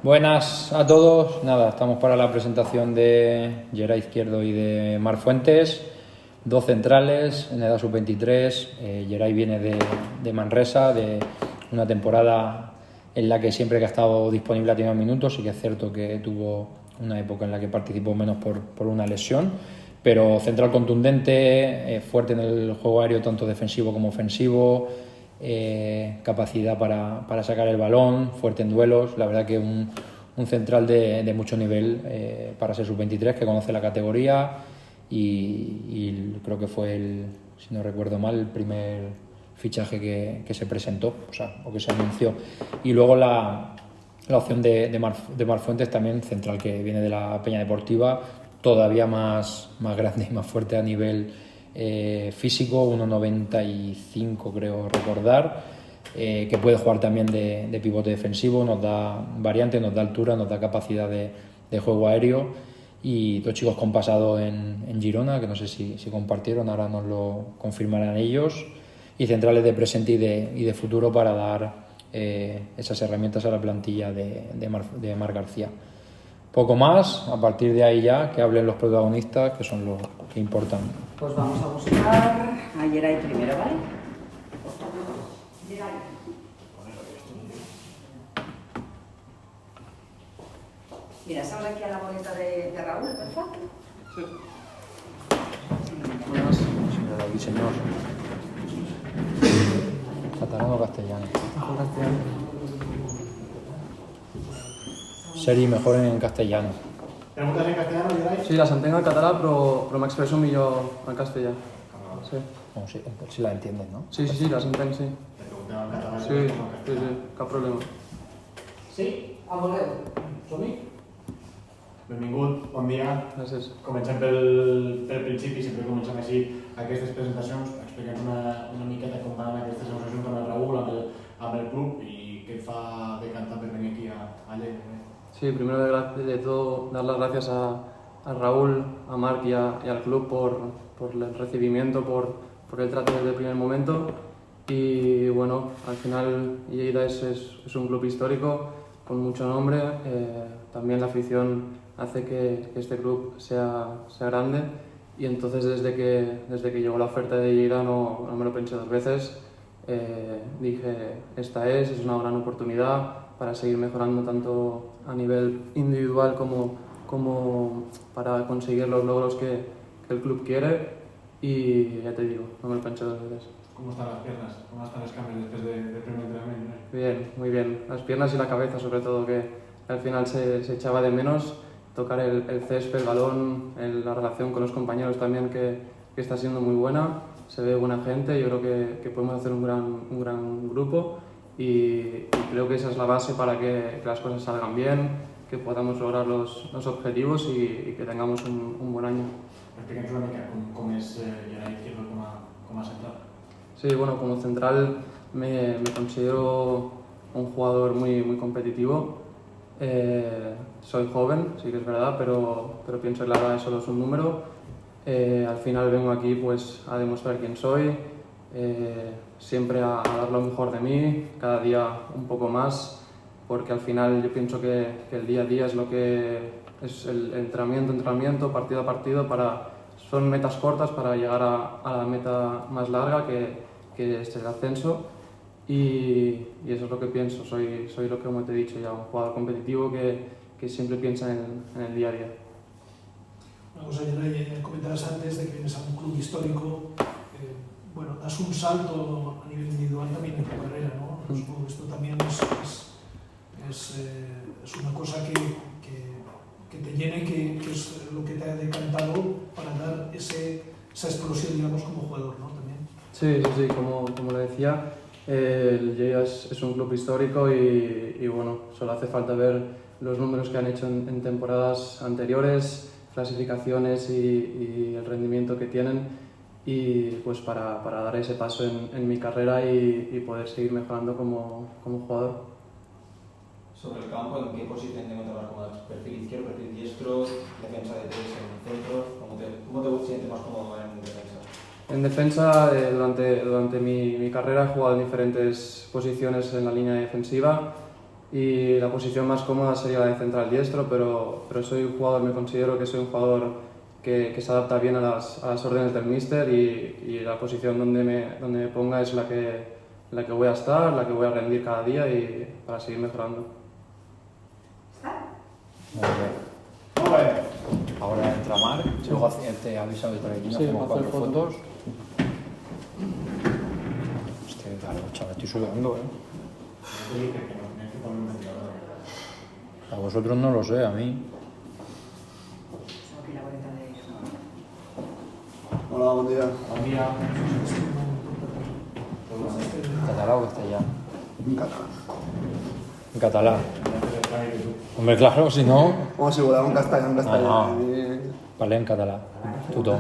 Buenas a todos. Nada, estamos para la presentación de Geray Izquierdo y de Marc Fuentes, dos centrales en edad sub-23. Geray viene de Manresa, de una temporada en la que siempre que ha estado disponible ha tenido minutos. Sí que es cierto que tuvo una época en la que participó menos por una lesión, pero central contundente, fuerte en el juego aéreo tanto defensivo como ofensivo. Capacidad para sacar el balón, fuerte en duelos. La verdad que un central de mucho nivel para ser sub-23, que conoce la categoría y creo que fue si no recuerdo mal, el primer fichaje que se presentó, o que se anunció. Y luego la opción de Marc Fuentes, también central, que viene de la Peña Deportiva, todavía más grande y más fuerte a nivel físico, 1,95 creo recordar, que puede jugar también de pivote defensivo, nos da variante, nos da altura, nos da capacidad de juego aéreo, y dos chicos con pasado en Girona, que no sé si compartieron, ahora nos lo confirmarán ellos, y centrales de presente y de futuro para dar esas herramientas a la plantilla de Marc García. Poco más, a partir de ahí ya que hablen los protagonistas, que son los que importan. Pues vamos a buscar a Geray primero, ¿vale? Geray. Mira, ¿sabes aquí a la boleta de Raúl, perfecto? Sí. Buenas. Señor David, señor. ¿Catalán o castellano? Mejor castellano. Seri mejor en castellano. ¿Preguntas en castellano, Geray? Sí, las entenc en català, però m'expresso millor en castellà. Sí. Bueno, si la entienden, ¿no? Sí, les entenc, sí. Te preguntava en català. Sí, cap problema. Sí? A voleu. Som-hi? Benvingut, bon dia. Gràcies. Comencem pel principi, sempre comencem així aquestes presentacions. Explica'ns una miqueta com van aquestes negociacions amb el Raúl, amb el club, i què et fa decantar per venir aquí a Lleida. Sí, primero de todo dar las gracias a Raúl, a Marc y al club por el recibimiento, por el trato desde el primer momento. Y bueno, al final Lleida es un club histórico con mucho nombre. También la afición hace que este club sea grande, y entonces desde que llegó la oferta de Lleida no me lo pensé dos veces. Dije, esta es una gran oportunidad para seguir mejorando tanto a nivel individual como para conseguir los logros que el club quiere, y ya te digo, no me lo pensé dos veces. ¿Cómo están las piernas? ¿Cómo están los cambios después del primer entrenamiento? Bien, muy bien. Las piernas y la cabeza, sobre todo, que al final se echaba de menos tocar el césped, el balón, la relación con los compañeros también, que está siendo muy buena. Se ve buena gente, yo creo que podemos hacer un gran grupo, y creo que esa es la base para que las cosas salgan bien, que podamos lograr los objetivos y que tengamos un buen año. Explica'ns una mica com és Geray Izquierdo com a central. Sí, bueno, como central me considero un jugador muy competitivo. Soy joven, sí que es verdad, pero pienso que la edad solo es un número. Al final vengo aquí pues a demostrar quién soy, siempre a dar lo mejor de mí, cada día un poco más, porque al final yo pienso que el día a día es lo que es el entrenamiento, partido a partido, son metas cortas para llegar a la meta más larga, que es el ascenso, y eso es lo que pienso. Soy lo que, como te he dicho ya, un jugador competitivo que siempre piensa en el día a día. Una cosa, Geray, comentabas antes de que vienes a un club histórico. Bueno, das un salto a nivel individual también en tu carrera, ¿no? Supongo que esto también es una cosa que te llene, que es lo que te ha decantado para dar esa explosión, digamos, como jugador, ¿no? También. Sí, como le decía, el Lleida es un club histórico, y bueno, solo hace falta ver los números que han hecho en temporadas anteriores, clasificaciones y el rendimiento que tienen, y pues para dar ese paso en mi carrera y poder seguir mejorando como jugador. Sobre el campo, ¿en qué posición te encontrabas? ¿Como perfil izquierdo, perfil diestro, defensa de tres en el centro? ¿Cómo te sientes más cómodo en defensa? En defensa, durante mi carrera he jugado en diferentes posiciones en la línea defensiva, y la posición más cómoda sería la de central diestro, pero soy un jugador, me considero que soy un jugador que se adapta bien a las órdenes del míster y la posición donde me ponga es la que voy a estar, la que voy a rendir cada día y para seguir mejorando. ¿Está? Muy bien. Ahora entra Marc. Luego te he avisado de por aquí, Sí, hacemos hacer 4 fotos. Hostia, claro, chaval, estoy sudando, Yo te dije que no tenías que poner un ventilador. A vosotros no lo sé, a mí. Estamos aquí en la boleta de... Hola, bon dia. Bon dia. ¿Catalá o castellano? En català. En catalán. Hombre, claro, si no, O si voleu en castellà, en castellà. Ah, no. parlem en català. Tothom.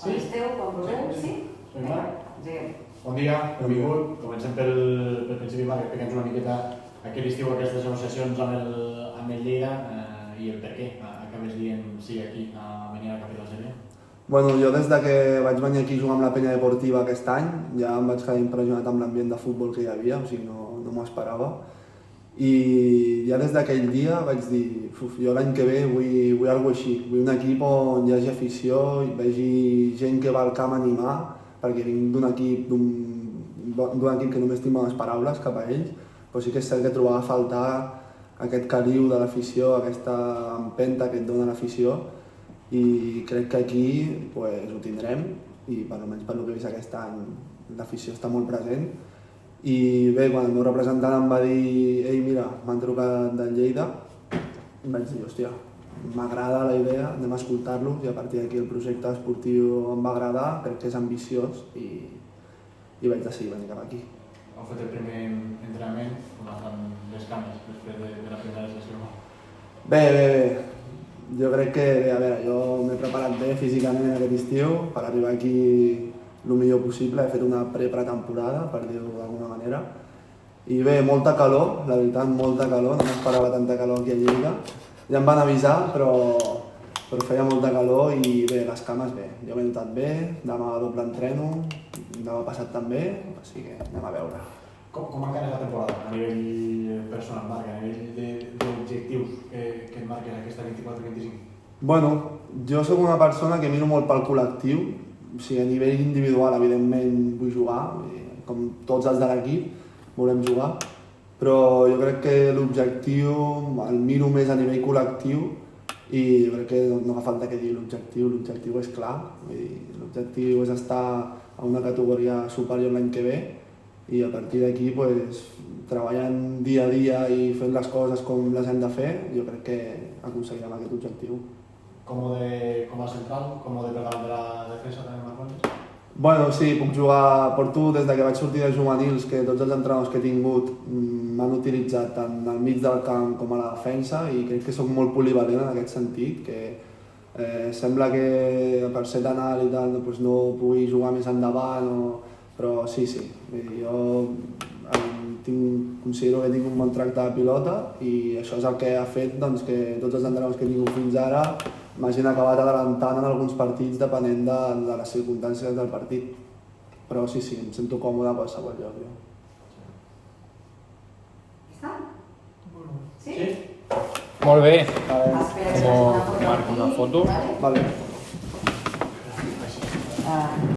Sí? Esteu, quan vulgueu, sí? Sí, va. Digue'm. Bon dia, benvingut. Comencem pel principi, Marc, explica'ns una miqueta aquest estiu aquestes negociacions amb el Lleida i el per què acabes dient sí aquí a venir a la capital serena. Bueno, jo des de que vaig venir aquí a jugar amb la penya deportiva aquest any ja em vaig quedar impressionat amb l'ambient de futbol que hi havia, o sigui, no m'ho esperava. I ja des d'aquell dia vaig dir, jo l'any que ve vull alguna així, vull un equip on hi hagi afició, i vegi gent que va al camp a animar, perquè vinc d'un equip que només tinc bones paraules cap a ells, però sí que és cert que trobava a faltar aquest caliu de l'afició, aquesta empenta que et dona l'afició, i crec que aquí ho tindrem, i almenys per lo que he vist aquest any l'afició està molt present. I bé, quan el meu representant em va dir «Ei, mira, m'han trucat del Lleida», em vaig dir «Hòstia, m'agrada la idea, anem a escoltar-los», i a partir d'aquí el projecte esportiu em va agradar, crec que és ambiciós i vaig decidir venir cap aquí. Heu fet el primer entrenament, com estan les cames després de la primera sessió? Bé. Jo crec que, a veure, jo m'he preparat bé físicament aquest estiu per arribar aquí el millor possible. He fet una pretemporada, per dir-ho d'alguna manera. I bé, molta calor, la veritat, molta calor, no m'esperava tanta calor aquí a Lleida. Ja em van avisar, però feia molta calor i bé, les cames bé. Jo m'he notat bé, demà doble entreno, demà passat també, així que anem a veure. Com encara la temporada a nivell personal, Marc, a nivell d'objectius que et marques aquesta 24-25? Bueno, jo sóc una persona que miro molt pel col·lectiu, o sigui, a nivell individual, evidentment, vull jugar, com tots els de l'equip, volem jugar, però jo crec que l'objectiu el miro més a nivell col·lectiu i jo crec que no fa falta que digui l'objectiu és clar, l'objectiu és estar a una categoria superior l'any que ve i a partir d'aquí, treballant dia a dia i fent les coses com les hem de fer, jo crec que aconseguirem aquest objectiu. Còmode com a central, còmode per davant de la defensa també, Marc Fuentes? Bueno, sí, puc jugar, porto des que vaig sortir de juvenils, que tots els entrenadors que he tingut m'han utilitzat tant al mig del camp com a la defensa i crec que sóc molt polivalent en aquest sentit, que sembla que per ser tan alt i tal no pugui jugar més endavant, però sí, jo considero que tinc un bon tracte de pilota i això és el que ha fet que tots els entrenadors que he tingut fins ara m'hagin acabat adelantant en alguns partits depenent de les circumstàncies del partit. Però sí, em sento còmode a qualsevol lloc. Està? Sí? Molt bé. Espera que Como faci una foto Marc, una aquí, foto. vale? Vale.